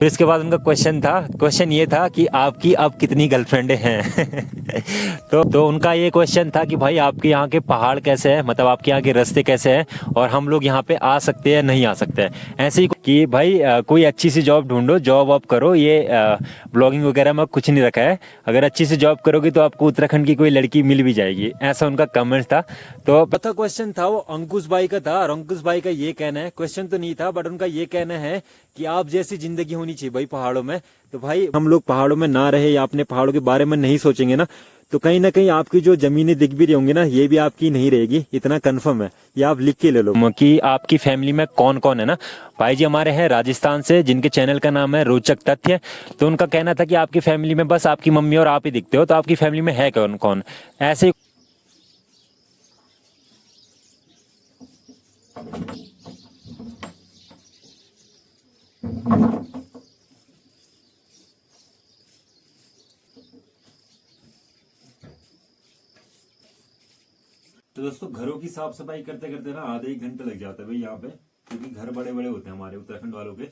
फिर इसके बाद उनका क्वेश्चन ये था कि आपकी अब कितनी गर्लफ्रेंडें हैं। तो उनका ये क्वेश्चन था कि भाई आपके यहाँ के पहाड़ कैसे हैं, मतलब आपके यहाँ के रास्ते कैसे हैं और हम लोग यहाँ पे आ सकते हैं नहीं आ सकते हैं। ऐसे ही कि भाई कोई अच्छी सी जॉब ढूंढो, जॉब आप करो, ये ब्लॉगिंग वगैरह में कुछ नहीं रखा है। अगर अच्छी सी जॉब करोगे तो आपको उत्तराखंड की कोई लड़की मिल भी जाएगी, ऐसा उनका कमेंट था। तो चौथा क्वेश्चन था वो अंकुश भाई का था, और अंकुश भाई का ये कहना है, क्वेश्चन तो नहीं था बट उनका ये कहना है कि आप जैसी जिंदगी होनी चाहिए भाई पहाड़ों में। तो भाई हम लोग पहाड़ों में ना रहे या अपने पहाड़ों के बारे में नहीं सोचेंगे ना, तो कहीं ना कहीं आपकी जो जमीनें दिख भी रही होंगी ना, ये भी आपकी नहीं रहेगी, इतना कंफर्म है। ये आप लिख के ले लो कि आपकी फैमिली में कौन कौन है ना। भाई जी हमारे हैं राजस्थान से, जिनके चैनल का नाम है रोचक तथ्य। तो उनका कहना था कि आपकी फैमिली में बस आपकी मम्मी और आप ही दिखते हो, तो आपकी फैमिली में है कौन कौन ऐसे। तो दोस्तों घरों की साफ सफाई करते करते ना आधे एक घंटे लग जाता है भाई यहाँ पे, क्योंकि घर बड़े बड़े होते हैं हमारे उत्तराखंड वालों के।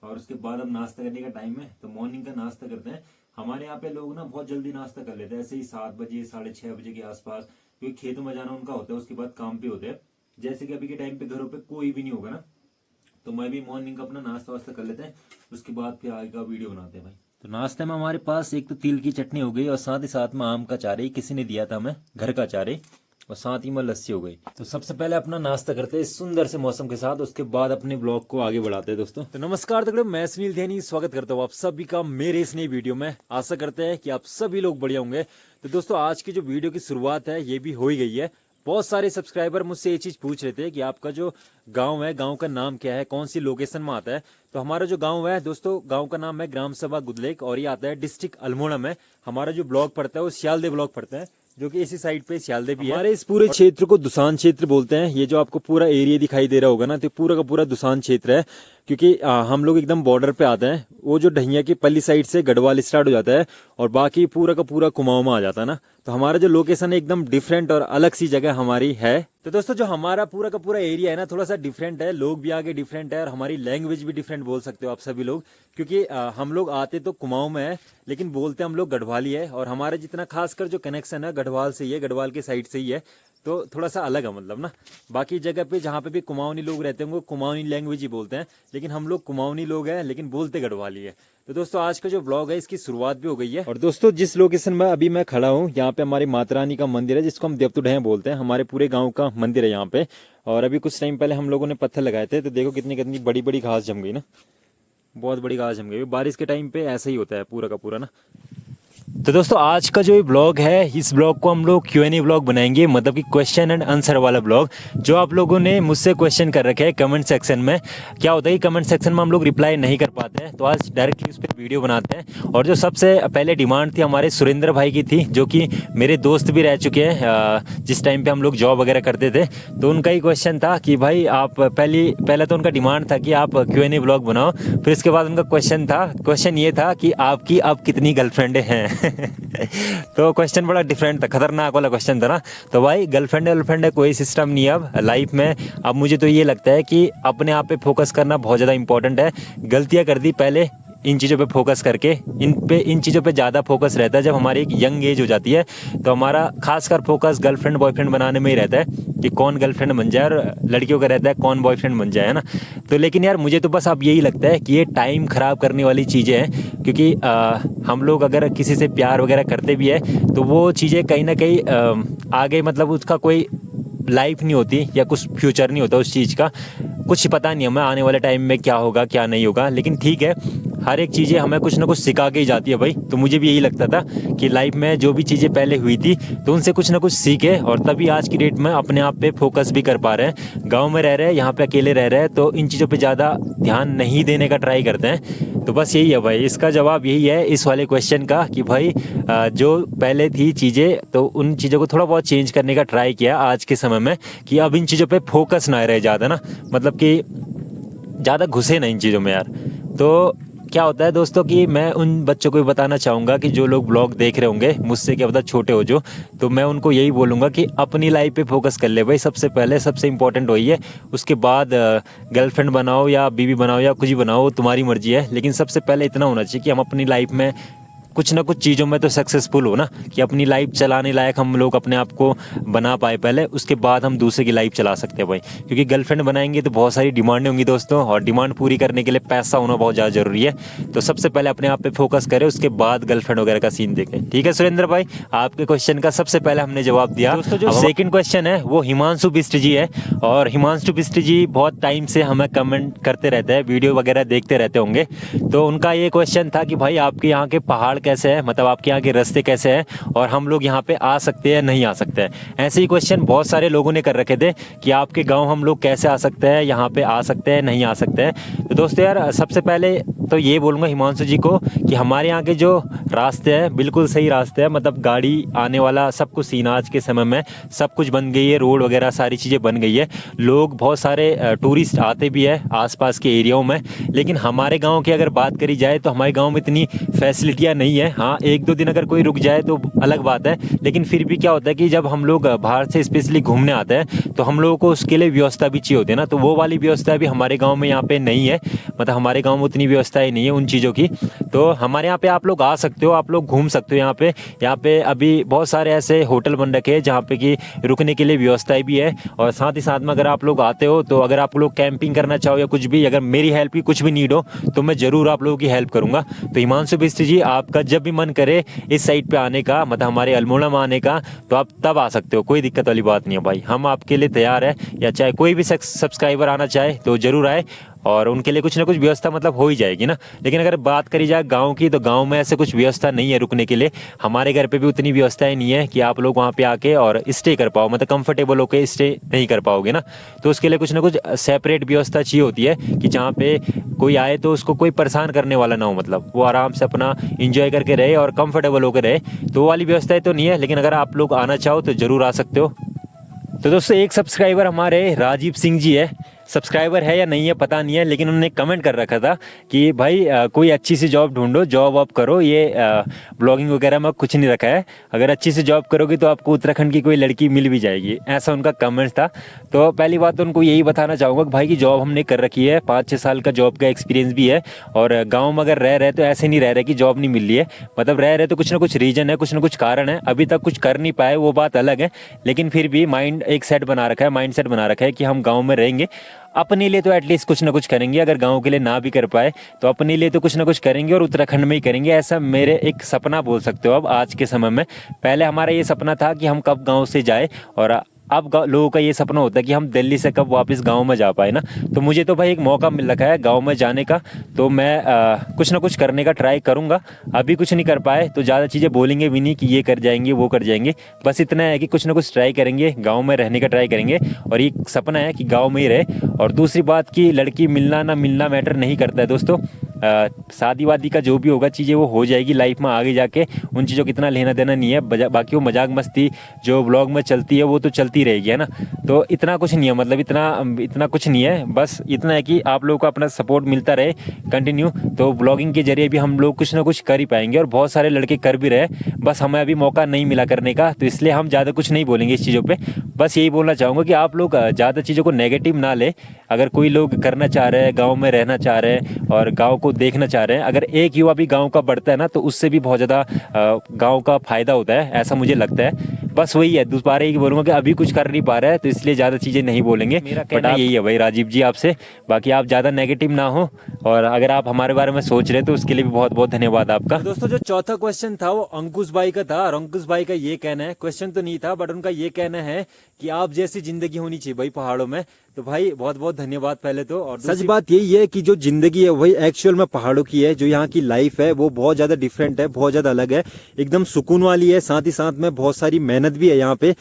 और उसके बाद अब नाश्ता करने का टाइम है, तो मॉर्निंग का नाश्ता करते हैं। हमारे यहाँ पे लोग ना बहुत जल्दी नाश्ता कर लेते हैं, ऐसे ही 7 बजे 6:30 बजे के आसपास, क्योंकि खेतों में जाना उनका होता है, उसके बाद काम पे होते हैं। जैसे कि अभी के टाइम पे घरों पे कोई भी नहीं होगा ना, तो मैं भी मॉर्निंग का अपना नाश्ता वास्ता कर लेते हैं, उसके बाद फिर आगे का वीडियो बनाते हैं भाई। तो नाश्ते में हमारे पास एक तो तिल की चटनी हो गई, और साथ ही साथ में आम का चारे, किसी ने दिया था हमें घर का चारे, और साथ ही में लस्सी हो गई। तो सबसे पहले अपना नाश्ता करते हैं इस सुंदर से मौसम के साथ, उसके बाद अपने ब्लॉग को आगे बढ़ाते हैं दोस्तों। तो नमस्कार दोस्तों, मैं सुनील ध्यानी स्वागत करता हूँ आप सभी का मेरे इस नई वीडियो में। आशा करते हैं कि आप सभी लोग बढ़िया होंगे। तो दोस्तों आज की जो वीडियो की शुरुआत है ये भी हो ही गई है। बहुत सारे सब्सक्राइबर मुझसे ये चीज पूछ रहे थे कि आपका जो गांव है, गांव का नाम क्या है, कौन सी लोकेशन में आता है। तो हमारा जो गांव है दोस्तों, गांव का नाम है ग्राम सभा गुदलेक, और ये आता है डिस्ट्रिक्ट अल्मोड़ा में। हमारा जो ब्लॉग पड़ता है वो सियालदे ब्लॉग पड़ता है, जो कि इसी साइड पे सियालदे भी है। हमारे इस पूरे क्षेत्र को दुसान क्षेत्र बोलते हैं। ये जो आपको पूरा एरिया दिखाई दे रहा होगा ना, तो पूरा का पूरा दुसान क्षेत्र है, क्योंकि हम लोग एकदम बॉर्डर पे आते हैं। वो जो ढहिया की पल्ली साइड से गढ़वाल स्टार्ट हो जाता है, और बाकी पूरा का पूरा कुमाऊं में आ जाता है ना। तो हमारा जो लोकेशन है एकदम डिफरेंट और अलग सी जगह हमारी है। तो दोस्तों जो हमारा पूरा का पूरा एरिया है ना, थोड़ा सा डिफरेंट है, लोग भी आगे डिफरेंट है, और हमारी लैंग्वेज भी डिफरेंट बोल सकते हो आप सभी लोग, क्योंकि हम लोग आते तो कुमाऊं में है, लेकिन बोलते हम लोग गढ़वाली है। और हमारा जितना खासकर जो कनेक्शन है गढ़वाल से ही है, गढ़वाल के साइड से ही है, तो थोड़ा सा अलग है मतलब ना। बाकी जगह पे जहाँ पे भी कुमाऊनी लोग रहते होंगे कुमाऊनी लैंग्वेज ही बोलते हैं, लेकिन हम लोग कुमाऊनी लोग हैं लेकिन बोलते गढ़वाली है। तो दोस्तों आज का जो ब्लॉग है इसकी शुरुआत भी हो गई है। और दोस्तों जिस लोकेशन में अभी मैं खड़ा हूँ, यहाँ पे हमारी माता रानी का मंदिर है, जिसको हम देवतुडैया बोलते हैं। हमारे पूरे गाँव का मंदिर है यहाँ पे। और अभी कुछ टाइम पहले हम लोगों ने पत्थर लगाए थे, तो देखो कितनी कितनी बड़ी बड़ी घास जम गई ना, बहुत बड़ी घास जम गई। बारिश के टाइम पे ऐसा ही होता है पूरा का पूरा ना। तो दोस्तों आज का जो ये ब्लॉग है, इस ब्लॉग को हम लोग Q&A ब्लॉग बनाएंगे, मतलब कि क्वेश्चन एंड आंसर वाला ब्लॉग। जो आप लोगों ने मुझसे क्वेश्चन कर रखे हैं कमेंट सेक्शन में, क्या होता है कि कमेंट सेक्शन में हम लोग रिप्लाई नहीं कर पाते हैं, तो आज डायरेक्टली उस पर वीडियो बनाते हैं। और जो सबसे पहले डिमांड थी हमारे सुरेंद्र भाई की थी, जो कि मेरे दोस्त भी रह चुके हैं जिस टाइम पर हम लोग जॉब वगैरह करते थे। तो उनका ही क्वेश्चन था कि भाई आप पहले तो उनका डिमांड था कि आप Q&A ब्लॉग बनाओ। फिर इसके बाद उनका क्वेश्चन ये था कि आपकी अब कितनी गर्लफ्रेंडें हैं। तो क्वेश्चन बड़ा डिफरेंट था, खतरनाक वाला क्वेश्चन था ना। तो भाई गर्लफ्रेंड है कोई सिस्टम नहीं अब लाइफ में। अब मुझे तो ये लगता है कि अपने आप पे फोकस करना बहुत ज़्यादा इंपॉर्टेंट है। गलतियां कर दी पहले, इन चीज़ों पे फोकस करके इन चीज़ों पे ज़्यादा फोकस रहता है। जब हमारी एक यंग एज हो जाती है तो हमारा खासकर फोकस गर्लफ्रेंड बॉयफ्रेंड बनाने में ही रहता है कि कौन गर्लफ्रेंड बन जाए, और लड़कियों का रहता है कौन बॉयफ्रेंड बन जाए, है ना। तो लेकिन यार मुझे तो बस अब यही लगता है कि ये टाइम ख़राब करने वाली चीज़ें हैं, क्योंकि हम लोग अगर किसी से प्यार वगैरह करते भी है तो वो चीज़ें कहीं ना कहीं आगे मतलब उसका कोई लाइफ नहीं होती, या कुछ फ्यूचर नहीं होता उस चीज़ का। कुछ पता नहीं हमें आने वाले टाइम में क्या होगा क्या नहीं होगा, लेकिन ठीक है, हर एक चीज़ें हमें कुछ ना कुछ सिखा के ही जाती है भाई। तो मुझे भी यही लगता था कि लाइफ में जो भी चीज़ें पहले हुई थी तो उनसे कुछ ना कुछ सीखे, और तभी आज की डेट में अपने आप पे फोकस भी कर पा रहे हैं। गांव में रह रहे हैं, यहाँ पे अकेले रह रहे हैं, तो इन चीज़ों पे ज़्यादा ध्यान नहीं देने का ट्राई करते हैं। तो बस यही है भाई, इसका जवाब यही है इस वाले क्वेश्चन का कि भाई जो पहले थी चीज़ें, तो उन चीज़ों को थोड़ा बहुत चेंज करने का ट्राई किया आज के समय में, कि अब इन चीज़ों पे फोकस ना रहे ज़्यादा ना, मतलब कि ज़्यादा घुसे ना इन चीज़ों में यार। तो क्या होता है दोस्तों कि मैं उन बच्चों को भी बताना चाहूँगा कि जो लोग ब्लॉग देख रहे होंगे मुझसे क्या पता छोटे हो जो, तो मैं उनको यही बोलूँगा कि अपनी लाइफ पे फोकस कर ले भाई। सबसे पहले सबसे इंपॉर्टेंट वही है। उसके बाद गर्लफ्रेंड बनाओ या बीवी बनाओ या कुछ भी बनाओ, तुम्हारी मर्जी है, लेकिन सबसे पहले इतना होना चाहिए कि हम अपनी लाइफ में कुछ ना कुछ चीज़ों में तो सक्सेसफुल हो ना, कि अपनी लाइफ चलाने लायक हम लोग अपने आप को बना पाए पहले, उसके बाद हम दूसरे की लाइफ चला सकते हैं भाई। क्योंकि गर्लफ्रेंड बनाएंगे तो बहुत सारी डिमांडें होंगी दोस्तों, और डिमांड पूरी करने के लिए पैसा होना बहुत ज़्यादा ज़रूरी है। तो सबसे पहले अपने आप पे फोकस करें, उसके बाद गर्लफ्रेंड वगैरह का सीन देखें। ठीक है सुरेंद्र भाई, आपके क्वेश्चन का सबसे पहले हमने जवाब दिया। दोस्तों जो सेकंड क्वेश्चन है वो हिमांशु बिष्ट जी है, और हिमांशु बिष्ट जी बहुत टाइम से हमें कमेंट करते रहते हैं, वीडियो वगैरह देखते रहते होंगे। तो उनका ये क्वेश्चन था कि भाई आपके यहाँ के पहाड़ कैसे है, मतलब आपके यहाँ के रास्ते कैसे हैं, और हम लोग यहाँ पे आ सकते हैं नहीं आ सकते हैं। ऐसे ही क्वेश्चन बहुत सारे लोगों ने कर रखे थे कि आपके गांव हम लोग कैसे आ सकते हैं, यहाँ पे आ सकते हैं नहीं आ सकते हैं। तो दोस्तों यार सबसे पहले तो ये बोलूँगा हिमांशु जी को कि हमारे यहाँ के जो रास्ते हैं बिल्कुल सही रास्ते हैं, मतलब गाड़ी आने वाला सब कुछ सीन, आज के समय में सब कुछ बन गई है, रोड वगैरह सारी चीज़ें बन गई है। लोग बहुत सारे टूरिस्ट आते भी है आसपास के एरियाओं में, लेकिन हमारे गांव की अगर बात करी जाए तो हमारे गांव में इतनी फैसिलिटियां नहीं है। हाँ एक दो दिन अगर कोई रुक जाए तो अलग बात है, लेकिन फिर भी क्या होता है कि जब हम लोग बाहर से स्पेशली घूमने आते हैं तो हम लोगों को उसके लिए व्यवस्था भी चाहिए होती है ना, तो वो वाली व्यवस्था भी हमारे गाँव में यहाँ पे नहीं है। मतलब हमारे गाँव में उतनी व्यवस्था ही नहीं है उन चीज़ों की। तो हमारे यहाँ पे आप लोग आ सकते हो, आप लोग घूम सकते हो। यहाँ पे अभी बहुत सारे ऐसे होटल बन रखे हैं जहाँ पे कि रुकने के लिए व्यवस्थाएं भी है, और साथ ही साथ में अगर आप लोग आते हो तो अगर आप लोग कैंपिंग करना चाहो या कुछ भी, अगर मेरी हेल्प की कुछ भी नीड हो तो मैं ज़रूर आप लोगों की हेल्प करूँगा। तो हिमांशु बिष्ट जी आपका जब भी मन करे इस साइड पे आने का, मतलब हमारे अल्मोड़ा में आने का, तो आप तब आ सकते हो, कोई दिक्कत वाली बात नहीं है भाई, हम आपके लिए तैयार है। या चाहे कोई भी सब्सक्राइबर आना चाहे तो ज़रूर आए, और उनके लिए कुछ ना कुछ व्यवस्था मतलब हो ही जाएगी ना। लेकिन अगर बात करी जाए गांव की, तो गांव में ऐसे कुछ व्यवस्था नहीं है रुकने के लिए। हमारे घर पे भी उतनी व्यवस्थाएं नहीं है कि आप लोग वहाँ पे आके और स्टे कर पाओ, मतलब कंफर्टेबल होकर स्टे नहीं कर पाओगे ना। तो उसके लिए कुछ ना कुछ सेपरेट व्यवस्था चाहिए होती है कि जहाँ पे कोई आए तो उसको कोई परेशान करने वाला ना हो, मतलब वो आराम से अपना इंजॉय करके रहे और कंफर्टेबल होकर रहे। तो वो वाली व्यवस्थाएं तो नहीं है, लेकिन अगर आप लोग आना चाहो तो ज़रूर आ सकते हो। तो दोस्तों एक सब्सक्राइबर हमारे राजीव सिंह जी है, सब्सक्राइबर है या नहीं है पता नहीं है, लेकिन उन्होंने कमेंट कर रखा था कि भाई कोई अच्छी सी जॉब ढूंढो, जॉब वॉब करो, ये ब्लॉगिंग वगैरह में कुछ नहीं रखा है, अगर अच्छी सी जॉब करोगे तो आपको उत्तराखंड की कोई लड़की मिल भी जाएगी, ऐसा उनका कमेंट था। तो पहली बात तो उनको यही बताना चाहूँगा कि भाई की जॉब हमने कर रखी है, 5-6 साल का जॉब का एक्सपीरियंस भी है, और गाँव में अगर रह रहे तो ऐसे नहीं रह रहे कि जॉब नहीं मिल रही है, मतलब रह रहे तो कुछ ना कुछ रीजन है, कुछ ना कुछ कारण है, अभी तक कुछ कर नहीं पाए वो बात अलग है, लेकिन फिर भी माइंड एक सेट बना रखा है, माइंड सेट बना रखा है कि हम गाँव में रहेंगे, अपने लिए तो एटलीस्ट कुछ ना कुछ करेंगे, अगर गांव के लिए ना भी कर पाए तो अपने लिए तो कुछ ना कुछ करेंगे, और उत्तराखंड में ही करेंगे। ऐसा मेरे एक सपना बोल सकते हो अब आज के समय में। पहले हमारा ये सपना था कि हम कब गांव से जाए, और अब लोगों का ये सपना होता है कि हम दिल्ली से कब वापस गांव में जा पाए ना। तो मुझे तो भाई एक मौका मिल रखा है गांव में जाने का, तो मैं कुछ ना कुछ करने का ट्राई करूंगा। अभी कुछ नहीं कर पाए तो ज़्यादा चीज़ें बोलेंगे भी नहीं कि ये कर जाएंगे वो कर जाएंगे, बस इतना है कि कुछ ना कुछ ट्राई करेंगे, गाँव में रहने का ट्राई करेंगे, और ये सपना है कि गाँव में ही रहे। और दूसरी बात कि लड़की मिलना ना मिलना मैटर नहीं करता है दोस्तों, शादी वादी का जो भी होगा चीज़ें वो हो जाएगी लाइफ में आगे जाके, उन चीज़ों को इतना लेना देना नहीं है। बाकी वो मजाक मस्ती जो ब्लॉग में चलती है वो तो चलती रहेगी, है ना। तो इतना कुछ नहीं है, मतलब इतना कुछ नहीं है, बस इतना है कि आप लोगों को अपना सपोर्ट मिलता रहे कंटिन्यू, तो ब्लॉगिंग के जरिए भी हम लोग कुछ ना कुछ कर ही पाएंगे, और बहुत सारे लड़के कर भी रहे, बस हमें अभी मौका नहीं मिला करने का, तो इसलिए हम ज़्यादा कुछ नहीं बोलेंगे इस चीज़ों पर। बस यही बोलना चाहूँगा कि आप लोग ज़्यादा चीज़ों को नेगेटिव ना ले। अगर कोई लोग करना चाह रहे हैं, गाँव में रहना चाह रहे हैं और गाँव को देखना चाह रहे हैं, अगर एक युवा भी गाँव का बढ़ता है ना तो उससे भी बहुत ज़्यादा गाँव का फायदा होता है, ऐसा मुझे लगता है। बस वही है, दोबारा ये बोलूँगा कि अभी कुछ कर नहीं पा रहा है तो इसलिए ज़्यादा चीज़ें नहीं बोलेंगे। मेरा कहना यही है भाई राजीव जी आपसे, बाकी आप ज़्यादा नेगेटिव ना हो, और अगर आप हमारे बारे में सोच रहे तो उसके लिए भी बहुत बहुत धन्यवाद आपका। तो दोस्तों जो चौथा क्वेश्चन था वो अंकुश भाई का था, और अंकुश भाई का ये कहना है, क्वेश्चन तो नहीं था बट उनका ये कहना है कि आप जैसी जिंदगी होनी चाहिए भाई पहाड़ों में। तो भाई बहुत बहुत धन्यवाद पहले तो, और सच बात यही है कि जो जिंदगी है वही एक्चुअल में पहाड़ों की है, जो यहाँ की लाइफ है वो बहुत ज्यादा डिफरेंट है, बहुत ज्यादा अलग है, एकदम सुकून वाली है, साथ ही साथ में बहुत सारी मेहनत भी है यहाँ पे।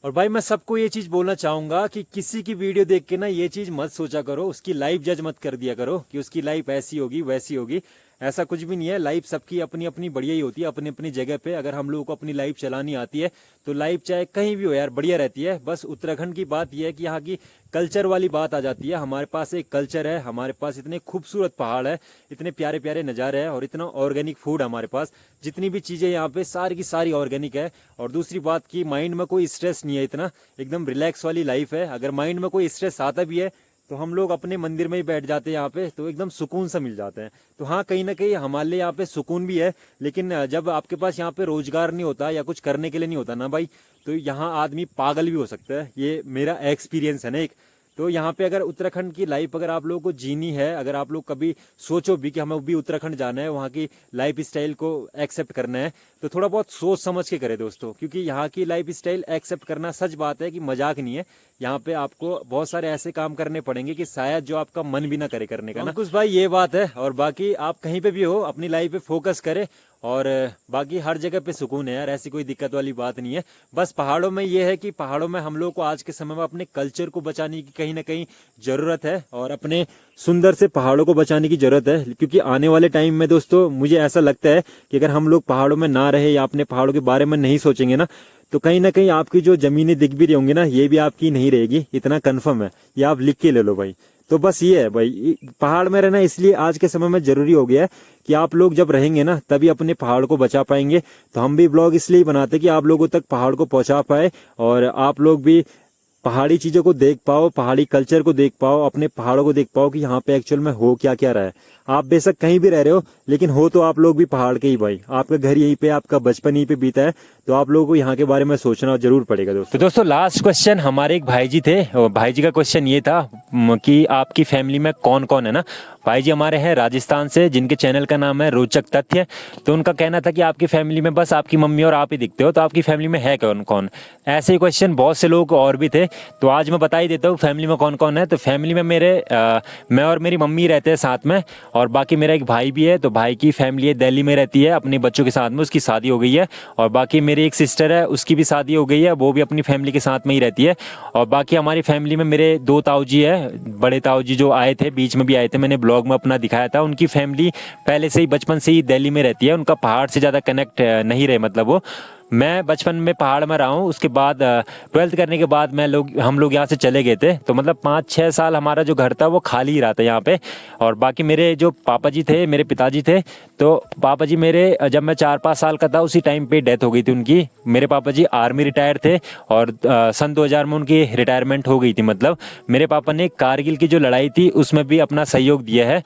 और भाई मैं सबको ये चीज बोलना चाहूंगा कि किसी की वीडियो देख के ना ये चीज मत सोचा करो, उसकी लाइफ जज मत कर दिया करो कि उसकी लाइफ ऐसी होगी वैसी होगी। ऐसा कुछ भी नहीं है। लाइफ सबकी अपनी अपनी बढ़िया ही होती है, अपनी अपनी जगह पे। अगर हम लोगों को अपनी लाइफ चलानी आती है तो लाइफ चाहे कहीं भी हो यार बढ़िया रहती है। बस उत्तराखंड की बात यह है कि यहाँ की कल्चर वाली बात आ जाती है। हमारे पास एक कल्चर है, हमारे पास इतने खूबसूरत पहाड़ है, इतने प्यारे प्यारे नज़ारे हैं और इतना ऑर्गेनिक फूड हमारे पास। जितनी भी चीज़ें यहाँ पे सारी की सारी ऑर्गेनिक है। और दूसरी बात की माइंड में कोई स्ट्रेस नहीं है, इतना एकदम रिलैक्स वाली लाइफ है। अगर माइंड में कोई स्ट्रेस आता भी है तो हम लोग अपने मंदिर में ही बैठ जाते हैं यहाँ पे, तो एकदम सुकून सा मिल जाता है। तो हाँ, कहीं ना कहीं हमारे लिए यहाँ पे सुकून भी है। लेकिन जब आपके पास यहाँ पे रोजगार नहीं होता या कुछ करने के लिए नहीं होता ना भाई, तो यहाँ आदमी पागल भी हो सकता है। ये मेरा एक्सपीरियंस है ना एक। तो यहाँ पे अगर उत्तराखंड की लाइफ अगर आप लोगों को जीनी है, अगर आप लोग कभी सोचो भी कि हमें भी उत्तराखंड जाना है, वहाँ की लाइफ स्टाइल को एक्सेप्ट करना है, तो थोड़ा बहुत सोच समझ के करें दोस्तों। क्योंकि यहाँ की लाइफ स्टाइल एक्सेप्ट करना सच बात है कि मजाक नहीं है। यहाँ पे आपको बहुत सारे ऐसे काम करने पड़ेंगे कि शायद जो आपका मन भी ना करे करने का ना। कुछ भाई ये बात है। और बाकी आप कहीं पे भी हो अपनी लाइफ पे फोकस करें और बाकी हर जगह पे सुकून है यार, ऐसी कोई दिक्कत वाली बात नहीं है। बस पहाड़ों में ये है कि पहाड़ों में हम लोग को आज के समय में अपने कल्चर को बचाने की कहीं ना कहीं जरूरत है और अपने सुंदर से पहाड़ों को बचाने की जरूरत है। क्योंकि आने वाले टाइम में दोस्तों मुझे ऐसा लगता है कि अगर हम लोग पहाड़ों में ना रहे या अपने पहाड़ों के बारे में नहीं सोचेंगे ना, तो कहीं ना कहीं आपकी जो जमीनें दिख भी रही होंगी ना, ये भी आपकी नहीं रहेगी, इतना कन्फर्म है। ये आप लिख के ले लो भाई। तो बस ये है भाई, पहाड़ में रहना इसलिए आज के समय में जरूरी हो गया है कि आप लोग जब रहेंगे ना तभी अपने पहाड़ को बचा पाएंगे। तो हम भी ब्लॉग इसलिए बनाते कि आप लोगों तक पहाड़ को पहुंचा पाए और आप लोग भी पहाड़ी चीजों को देख पाओ, पहाड़ी कल्चर को देख पाओ, अपने पहाड़ों को देख पाओ कि यहाँ पे एक्चुअल में हो क्या क्या रहा है। आप बेशक कहीं भी रह रहे हो, लेकिन हो तो आप लोग भी पहाड़ के ही भाई। आपका घर यहीं पे, आपका बचपन यहीं पे बीता है, तो आप लोगों को यहाँ के बारे में सोचना जरूर पड़ेगा दोस्तों। तो दोस्तों लास्ट क्वेश्चन हमारे एक भाई जी थे, और भाई जी का क्वेश्चन ये था कि आपकी फैमिली में कौन कौन है ना। भाई जी हमारे हैं राजस्थान से, जिनके चैनल का नाम है रोचक तथ्य। तो उनका कहना था कि आपकी फैमिली में बस आपकी मम्मी और आप ही दिखते हो, तो आपकी फैमिली में है कौन कौन। ऐसे ही क्वेश्चन बहुत से लोग और भी थे, तो आज मैं बता ही देता हूँ फैमिली में कौन कौन है। तो फैमिली में मैं और मेरी मम्मी रहते हैं साथ में, और बाकी मेरा एक भाई भी है। तो भाई की फैमिली है दिल्ली में रहती है अपने बच्चों के साथ में, उसकी शादी हो गई है। और बाकी मेरी एक सिस्टर है, उसकी भी शादी हो गई है, वो भी अपनी फैमिली के साथ में ही रहती है। और बाकी हमारी फैमिली में मेरे 2 ताऊ जी है, बड़े ताऊ जी जो आए थे, बीच में भी आए थे, मैंने ब्लॉग में अपना दिखाया था। उनकी फैमिली पहले से ही बचपन से ही दिल्ली में रहती है, उनका पहाड़ से ज़्यादा कनेक्ट नहीं रहे। मतलब वो, मैं बचपन में पहाड़ में रहा हूँ, उसके बाद 12th करने के बाद हम लोग यहाँ से चले गए थे। तो मतलब 5-6 साल हमारा जो घर था वो खाली ही रहा था यहाँ पे। और बाकी मेरे जो पापा जी थे, मेरे पिताजी थे, तो पापा जी मेरे जब मैं 4-5 साल का था उसी टाइम पे डेथ हो गई थी उनकी। मेरे पापा जी आर्मी रिटायर थे और सन 2000 में उनकी रिटायरमेंट हो गई थी। मतलब मेरे पापा ने कारगिल की जो लड़ाई थी उसमें भी अपना सहयोग दिया है।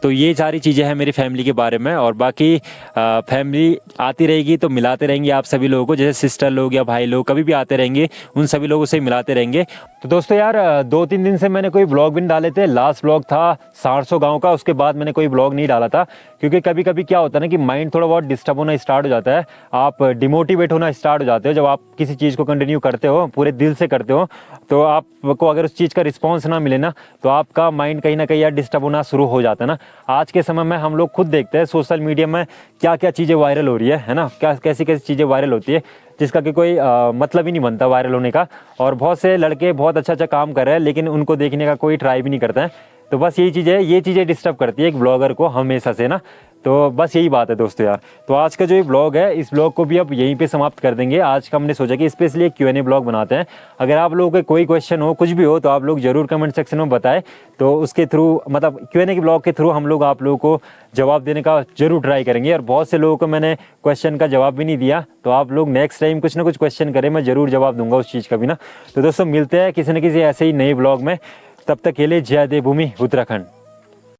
तो ये सारी चीज़ें हैं मेरी फैमिली के बारे में। और बाकी फैमिली आती रहेगी तो मिलाते रहेंगे आप सभी लोगों को, जैसे सिस्टर लोग या भाई लोग कभी भी आते रहेंगे, उन सभी लोगों से मिलाते रहेंगे। तो दोस्तों यार 2-3 दिन से मैंने कोई ब्लॉग भी नहीं डाले थे। लास्ट ब्लॉग था 400 गाँव का, उसके बाद मैंने कोई ब्लॉग नहीं डाला था। क्योंकि कभी कभी क्या होता है ना कि माइंड थोड़ा बहुत डिस्टर्ब होना स्टार्ट हो जाता है, आप डिमोटिवेट होना स्टार्ट हो जाते हो। जब आप किसी चीज़ को कंटिन्यू करते हो, पूरे दिल से करते हो, तो आपको अगर उस चीज़ का रिस्पॉन्स ना मिले ना, तो आपका माइंड कहीं ना कहीं यार डिस्टर्ब होना शुरू हो जाता है ना। आज के समय में हम लोग खुद देखते हैं सोशल मीडिया में क्या क्या चीज़ें वायरल हो रही है ना, क्या कैसी कैसी चीज़ें वायरल होती है, जिसका कि कोई मतलब ही नहीं बनता वायरल होने का। और बहुत से लड़के बहुत अच्छा काम कर रहे हैं, लेकिन उनको देखने का कोई ट्राई भी नहीं करता है। तो बस यही चीज़ें डिस्टर्ब करती है एक ब्लॉगर को हमेशा से ना। तो बस यही बात है दोस्तों यार। तो आज का जो ये ब्लॉग है, इस ब्लॉग को भी अब यहीं पे समाप्त कर देंगे। आज का हमने सोचा कि स्पेशली एक Q&A ब्लॉग बनाते हैं। अगर आप लोगों के कोई क्वेश्चन हो, कुछ भी हो, तो आप लोग जरूर कमेंट सेक्शन में बताएं। तो उसके थ्रू, मतलब Q&A के ब्लॉग के थ्रू हम लोग आप लोगों को जवाब देने का जरूर ट्राई करेंगे। और बहुत से लोगों को मैंने क्वेश्चन का जवाब भी नहीं दिया, तो आप लोग नेक्स्ट टाइम कुछ ना कुछ क्वेश्चन करें, मैं जरूर जवाब दूंगा उस चीज़ का भी ना। तो दोस्तों मिलते हैं किसी न किसी ऐसे ही नए ब्लॉग में, तब तक के लिए जय देवभूमि उत्तराखंड।